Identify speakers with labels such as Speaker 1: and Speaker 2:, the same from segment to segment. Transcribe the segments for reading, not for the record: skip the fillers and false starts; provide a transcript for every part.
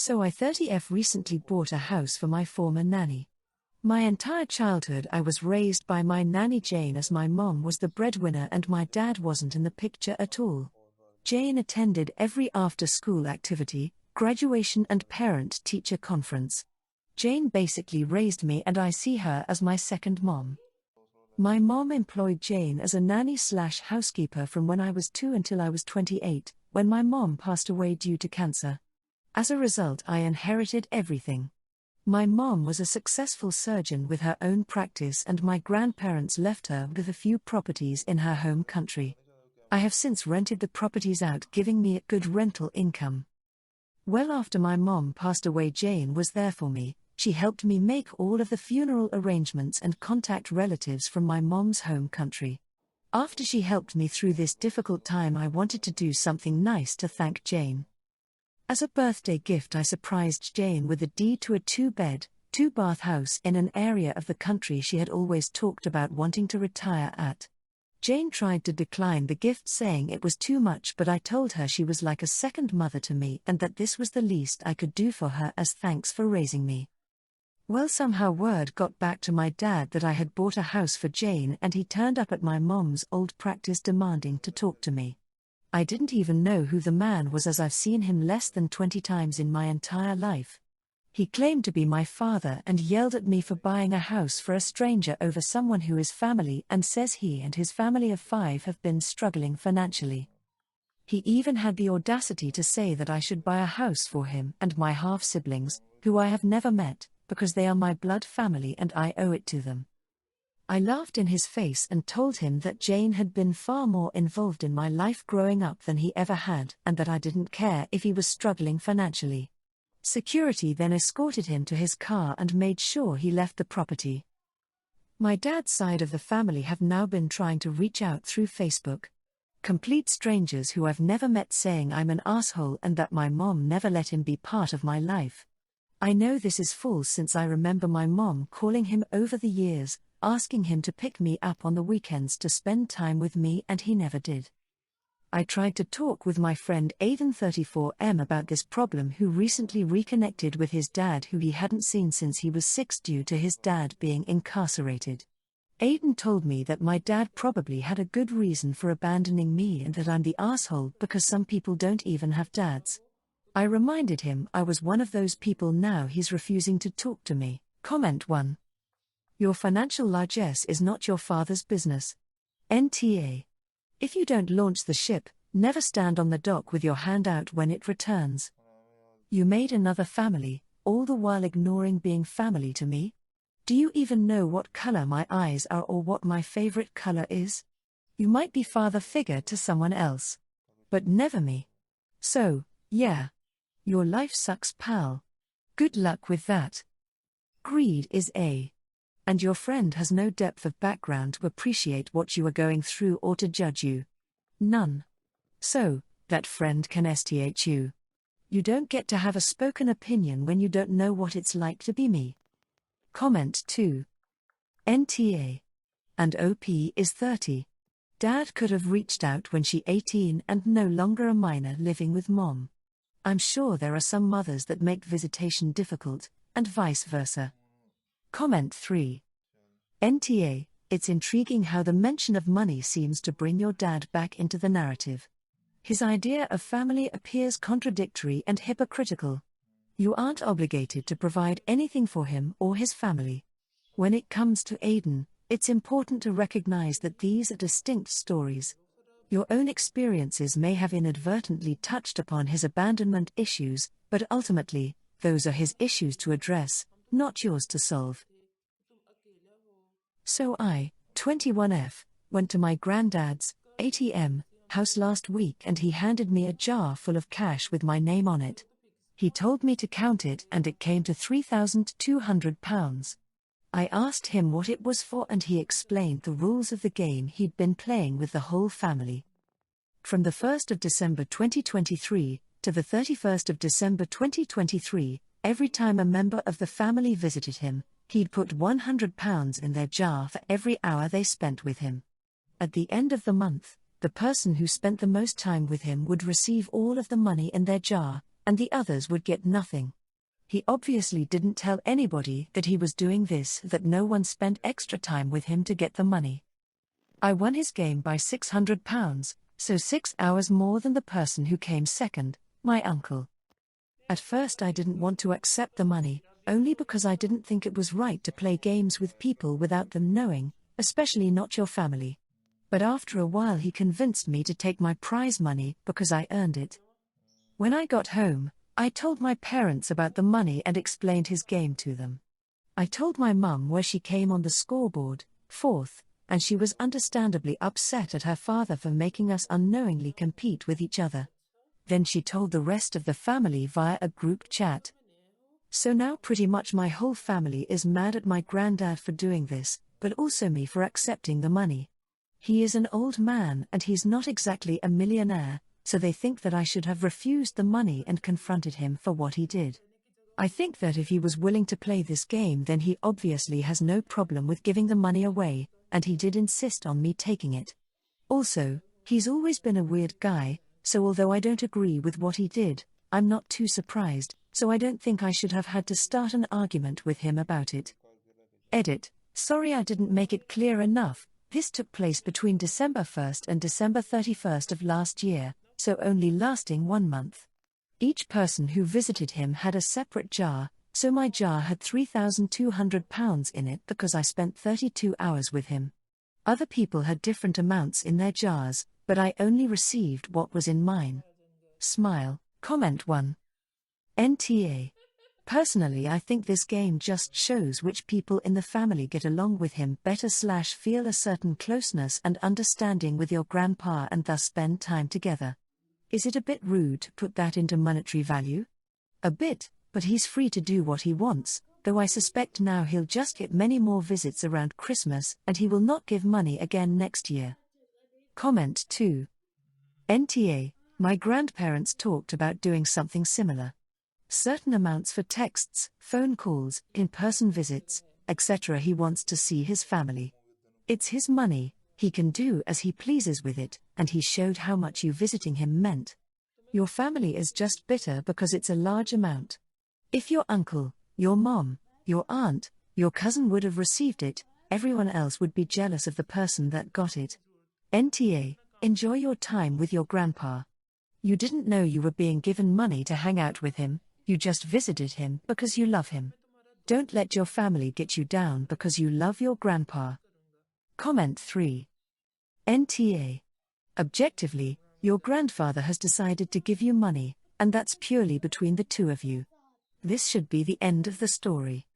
Speaker 1: So I 30F recently bought a house for my former nanny. My entire childhood I was raised by my nanny Jane, as my mom was the breadwinner and my dad wasn't in the picture at all. Jane attended every after-school activity, graduation and parent-teacher conference. Jane basically raised me, and I see her as my second mom. My mom employed Jane as a nanny/housekeeper from when I was 2 until I was 28, when my mom passed away due to cancer. As a result, I inherited everything. My mom was a successful surgeon with her own practice, and my grandparents left her with a few properties in her home country. I have since rented the properties out, giving me a good rental income. Well, after my mom passed away, Jane was there for me. She helped me make all of the funeral arrangements and contact relatives from my mom's home country. After she helped me through this difficult time, I wanted to do something nice to thank Jane. As a birthday gift, I surprised Jane with a deed to a 2-bed, 2-bath house in an area of the country she had always talked about wanting to retire at. Jane tried to decline the gift, saying it was too much, but I told her she was like a second mother to me and that this was the least I could do for her as thanks for raising me. Well, somehow word got back to my dad that I had bought a house for Jane, and he turned up at my mom's old practice demanding to talk to me. I didn't even know who the man was, as I've seen him less than 20 times in my entire life. He claimed to be my father and yelled at me for buying a house for a stranger over someone who is family, and says he and his family of 5 have been struggling financially. He even had the audacity to say that I should buy a house for him and my half-siblings, who I have never met, because they are my blood family and I owe it to them. I laughed in his face and told him that Jane had been far more involved in my life growing up than he ever had, and that I didn't care if he was struggling financially. Security then escorted him to his car and made sure he left the property. My dad's side of the family have now been trying to reach out through Facebook. Complete strangers who I've never met, saying I'm an asshole and that my mom never let him be part of my life. I know this is false, since I remember my mom calling him over the years, asking him to pick me up on the weekends to spend time with me, and he never did. I tried to talk with my friend Aiden 34M about this problem, who recently reconnected with his dad, who he hadn't seen since he was 6 due to his dad being incarcerated. Aiden told me that my dad probably had a good reason for abandoning me and that I'm the asshole because some people don't even have dads. I reminded him I was one of those people. Now he's refusing to talk to me. Comment 1. Your financial largesse is not your father's business. NTA. If you don't launch the ship, never stand on the dock with your hand out when it returns. You made another family, all the while ignoring being family to me? Do you even know what color my eyes are or what my favorite color is? You might be father figure to someone else, but never me. So, yeah. Your life sucks, pal. Good luck with that. Greed is A. And your friend has no depth of background to appreciate what you are going through or to judge you. None. So, that friend can STH you. You don't get to have a spoken opinion when you don't know what it's like to be me. Comment 2. NTA. And OP is 30. Dad could have reached out when she 18 and no longer a minor living with mom. I'm sure there are some mothers that make visitation difficult, and vice versa. Comment 3. NTA, it's intriguing how the mention of money seems to bring your dad back into the narrative. His idea of family appears contradictory and hypocritical. You aren't obligated to provide anything for him or his family. When it comes to Aiden, it's important to recognize that these are distinct stories. Your own experiences may have inadvertently touched upon his abandonment issues, but ultimately, those are his issues to address, not yours to solve. So I, 21F, went to my granddad's ATM house last week, and he handed me a jar full of cash with my name on it. He told me to count it, and it came to £3,200. I asked him what it was for, and he explained the rules of the game he'd been playing with the whole family. From the 1st of December 2023 to the 31st of December 2023, every time a member of the family visited him, he'd put £100 in their jar for every hour they spent with him. At the end of the month, the person who spent the most time with him would receive all of the money in their jar, and the others would get nothing. He obviously didn't tell anybody that he was doing this, that no one spent extra time with him to get the money. I won his game by £600, so 6 hours more than the person who came second, my uncle. At first I didn't want to accept the money, only because I didn't think it was right to play games with people without them knowing, especially not your family. But after a while he convinced me to take my prize money because I earned it. When I got home, I told my parents about the money and explained his game to them. I told my mum where she came on the scoreboard, 4th, and she was understandably upset at her father for making us unknowingly compete with each other. Then she told the rest of the family via a group chat. So now pretty much my whole family is mad at my granddad for doing this, but also me for accepting the money. He is an old man and he's not exactly a millionaire, so they think that I should have refused the money and confronted him for what he did. I think that if he was willing to play this game, then he obviously has no problem with giving the money away, and he did insist on me taking it. Also, he's always been a weird guy, so although I don't agree with what he did, I'm not too surprised, so I don't think I should have had to start an argument with him about it. Edit. Sorry I didn't make it clear enough. This took place between December 1st and December 31st of last year, so only lasting 1 month. Each person who visited him had a separate jar, so my jar had £3,200 in it because I spent 32 hours with him. Other people had different amounts in their jars, but I only received what was in mine. Smile. Comment 1. NTA. Personally, I think this game just shows which people in the family get along with him better / feel a certain closeness and understanding with your grandpa and thus spend time together. Is it a bit rude to put that into monetary value? A bit, but he's free to do what he wants, though I suspect now he'll just get many more visits around Christmas and he will not give money again next year. Comment 2. NTA. My grandparents talked about doing something similar. Certain amounts for texts, phone calls, in-person visits, etc. He wants to see his family. It's his money, he can do as he pleases with it, and he showed how much you visiting him meant. Your family is just bitter because it's a large amount. If your uncle, your mom, your aunt, your cousin would have received it, everyone else would be jealous of the person that got it. NTA. Enjoy your time with your grandpa. You didn't know you were being given money to hang out with him, you just visited him because you love him. Don't let your family get you down because you love your grandpa. Comment 3. NTA. Objectively, your grandfather has decided to give you money, and that's purely between the two of you. This should be the end of the story.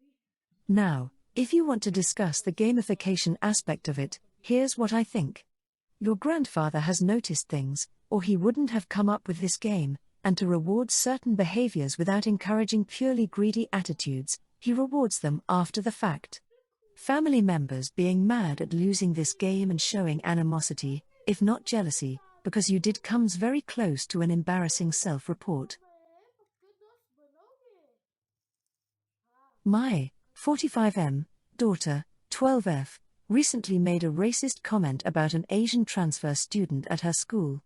Speaker 1: Now, if you want to discuss the gamification aspect of it, here's what I think. Your grandfather has noticed things, or he wouldn't have come up with this game, and to reward certain behaviors without encouraging purely greedy attitudes, he rewards them after the fact. Family members being mad at losing this game and showing animosity, if not jealousy, because you did comes very close to an embarrassing self-report. My 45M daughter, 12F, recently made a racist comment about an Asian transfer student at her school.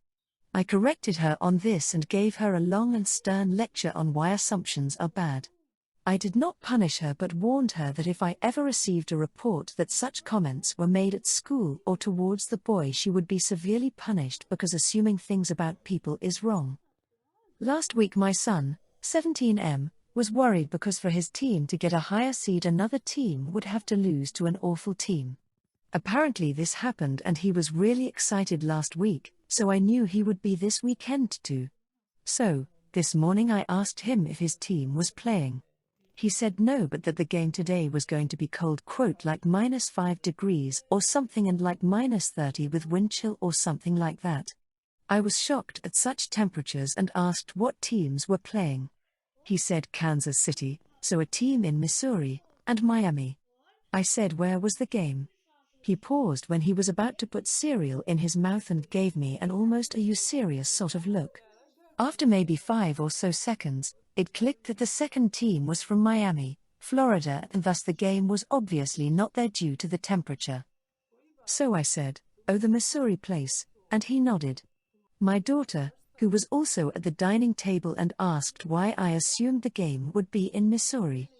Speaker 1: I corrected her on this and gave her a long and stern lecture on why assumptions are bad. I did not punish her but warned her that if I ever received a report that such comments were made at school or towards the boy, she would be severely punished because assuming things about people is wrong. Last week my son, 17M, was worried because for his team to get a higher seed another team would have to lose to an awful team. Apparently this happened and he was really excited last week, so I knew he would be this weekend too. So, this morning I asked him if his team was playing. He said no, but that the game today was going to be cold, quote, like -5 degrees or something and like -30 with wind chill or something like that. I was shocked at such temperatures and asked what teams were playing. He said Kansas City, so a team in Missouri, and Miami. I said where was the game? He paused when he was about to put cereal in his mouth and gave me an almost "are you serious" sort of look. After maybe 5 or so seconds, it clicked that the second team was from Miami, Florida, and thus the game was obviously not there due to the temperature. So I said, "Oh, the Missouri place," and he nodded. My daughter, who was also at the dining table and asked why I assumed the game would be in Missouri.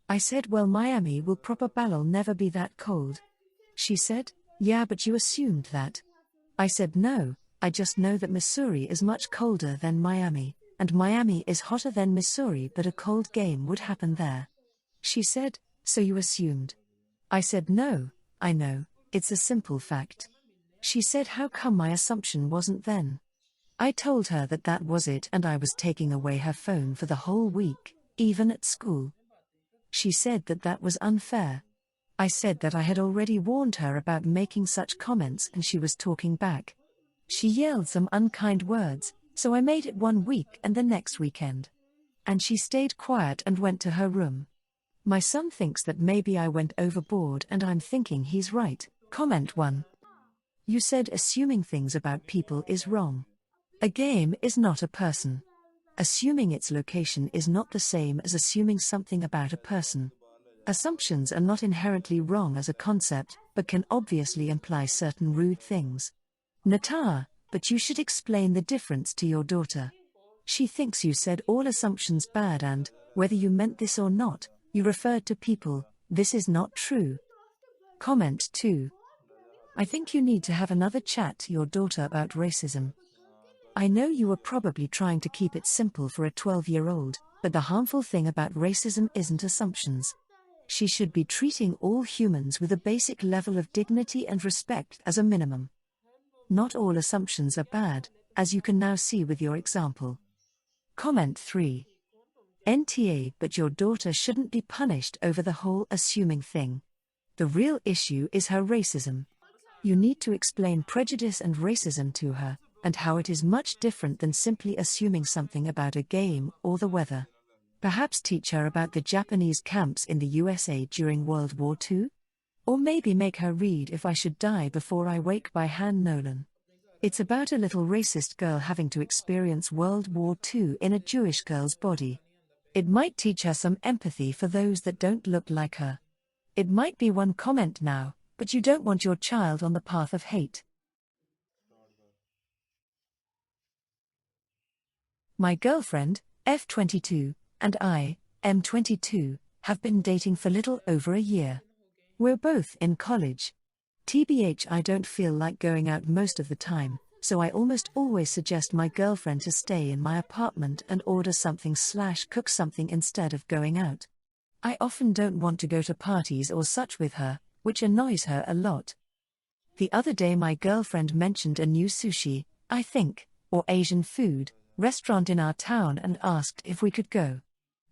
Speaker 1: I said, well, Miami will probably never be that cold. She said, yeah, but you assumed that. I said, no, I just know that Missouri is much colder than Miami, and Miami is hotter than Missouri, but a cold game would happen there. She said, so you assumed. I said, no, I know, it's a simple fact. She said, how come my assumption wasn't then? I told her that that was it and I was taking away her phone for the whole week, even at school. She said that that was unfair. I said that I had already warned her about making such comments and she was talking back. She yelled some unkind words, so I made it 1 week and the next weekend. And she stayed quiet and went to her room. My son thinks that maybe I went overboard and I'm thinking he's right. Comment 1. You said assuming things about people is wrong. A game is not a person. Assuming its location is not the same as assuming something about a person. Assumptions are not inherently wrong as a concept, but can obviously imply certain rude things. Natar, but you should explain the difference to your daughter. She thinks you said all assumptions bad and, whether you meant this or not, you referred to people. This is not true. Comment 2. I think you need to have another chat to your daughter about racism. I know you were probably trying to keep it simple for a 12-year-old, but the harmful thing about racism isn't assumptions. She should be treating all humans with a basic level of dignity and respect as a minimum. Not all assumptions are bad, as you can now see with your example. Comment 3. NTA, but your daughter shouldn't be punished over the whole assuming thing. The real issue is her racism. You need to explain prejudice and racism to her, and how it is much different than simply assuming something about a game or the weather. Perhaps teach her about the Japanese camps in the USA during World War II? Or maybe make her read If I Should Die Before I Wake by Han Nolan. It's about a little racist girl having to experience World War II in a Jewish girl's body. It might teach her some empathy for those that don't look like her. It might be one comment now, but you don't want your child on the path of hate. My girlfriend, F22, and I, M22, have been dating for little over a year. We're both in college. TBH, I don't feel like going out most of the time, so I almost always suggest my girlfriend to stay in my apartment and order something/cook something instead of going out. I often don't want to go to parties or such with her, which annoys her a lot. The other day my girlfriend mentioned a new sushi, I think, or Asian food, restaurant in our town and asked if we could go.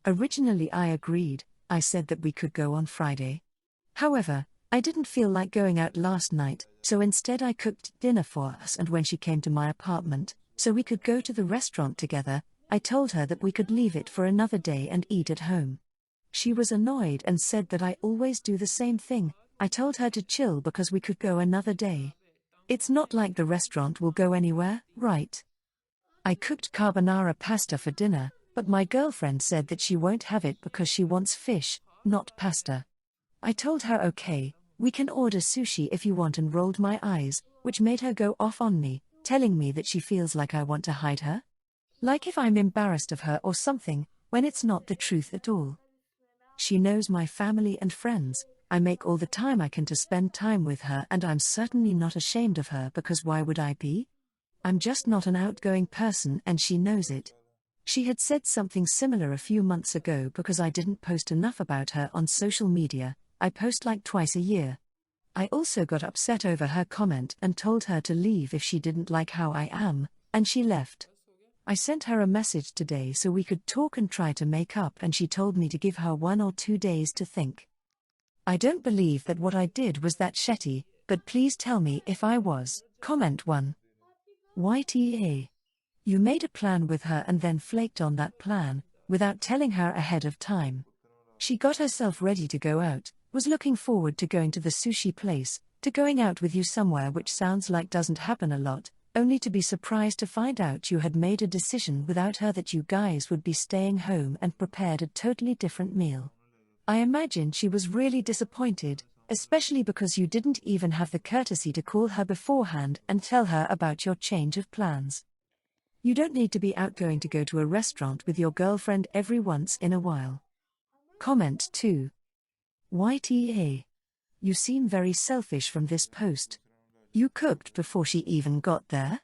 Speaker 1: Originally I agreed. I said that we could go on Friday. However, I didn't feel like going out last night, so instead I cooked dinner for us, and when she came to my apartment, so we could go to the restaurant together, I told her that we could leave it for another day and eat at home. She was annoyed and said that I always do the same thing. I told her to chill because we could go another day. It's not like the restaurant will go anywhere, right? I cooked carbonara pasta for dinner, but my girlfriend said that she won't have it because she wants fish, not pasta. I told her okay, we can order sushi if you want, and rolled my eyes, which made her go off on me, telling me that she feels like I want to hide her. Like if I'm embarrassed of her or something, when it's not the truth at all. She knows my family and friends. I make all the time I can to spend time with her, and I'm certainly not ashamed of her because why would I be? I'm just not an outgoing person and she knows it. She had said something similar a few months ago because I didn't post enough about her on social media. I post like twice a year. I also got upset over her comment and told her to leave if she didn't like how I am, and she left. I sent her a message today so we could talk and try to make up, and she told me to give her 1 or 2 days to think. I don't believe that what I did was that shitty, but please tell me if I was. Comment 1. YTA. You made a plan with her and then flaked on that plan, without telling her ahead of time. She got herself ready to go out, was looking forward to going to the sushi place, to going out with you somewhere, which sounds like doesn't happen a lot, only to be surprised to find out you had made a decision without her that you guys would be staying home and prepared a totally different meal. I imagine she was really disappointed, especially because you didn't even have the courtesy to call her beforehand and tell her about your change of plans. You don't need to be outgoing to go to a restaurant with your girlfriend every once in a while. Comment 2. YTA. You seem very selfish from this post. You cooked before she even got there?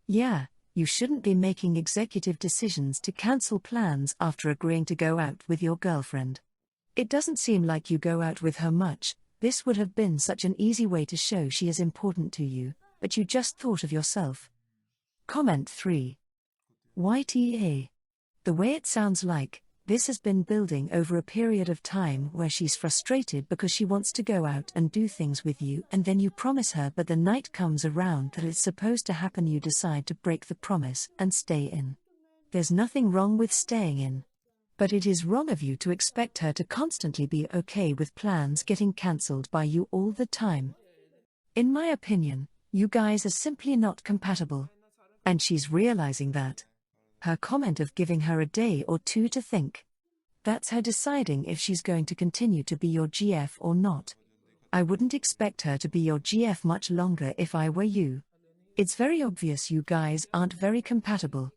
Speaker 1: Yeah, you shouldn't be making executive decisions to cancel plans after agreeing to go out with your girlfriend. It doesn't seem like you go out with her much. This would have been such an easy way to show she is important to you, but you just thought of yourself. Comment 3. YTA. The way it sounds like, this has been building over a period of time where she's frustrated because she wants to go out and do things with you, and then you promise her, but the night comes around that it's supposed to happen, you decide to break the promise and stay in. There's nothing wrong with staying in. But it is wrong of you to expect her to constantly be okay with plans getting cancelled by you all the time. In my opinion, you guys are simply not compatible. And she's realizing that. Her comment of giving her a day or two to think. That's her deciding if she's going to continue to be your GF or not. I wouldn't expect her to be your GF much longer if I were you. It's very obvious you guys aren't very compatible.